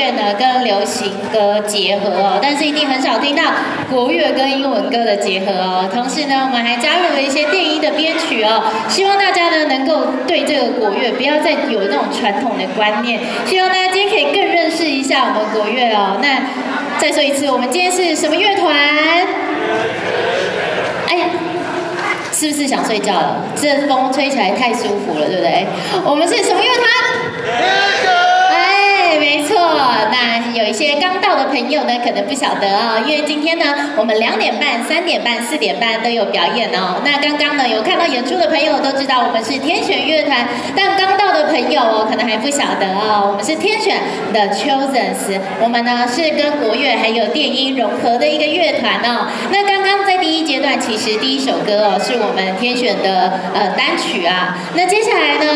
乐呢跟流行歌结合哦，但是一定很少听到国乐跟英文歌的结合哦。同时呢，我们还加入了一些电音的编曲哦，希望大家呢能够对这个国乐不要再有那种传统的观念，希望大家今天可以更认识一下我们国乐哦。那再说一次，我们今天是什么乐团？哎呀。 是不是想睡觉了？这风吹起来太舒服了，对不对？我们是什么乐团？哎，没错。那有一些刚到的朋友呢，可能不晓得哦，因为今天呢，我们2点半、3点半、4点半都有表演哦。那刚刚呢，有看到演出的朋友都知道我们是天选乐团，但刚到的朋友哦，可能还不晓得哦，我们是天选的 Chosens， 我们呢是跟国乐还有电音融合的一个乐团哦。那刚刚在第1阶段，其实第1首歌哦，是我们天选的单曲啊。那接下来呢？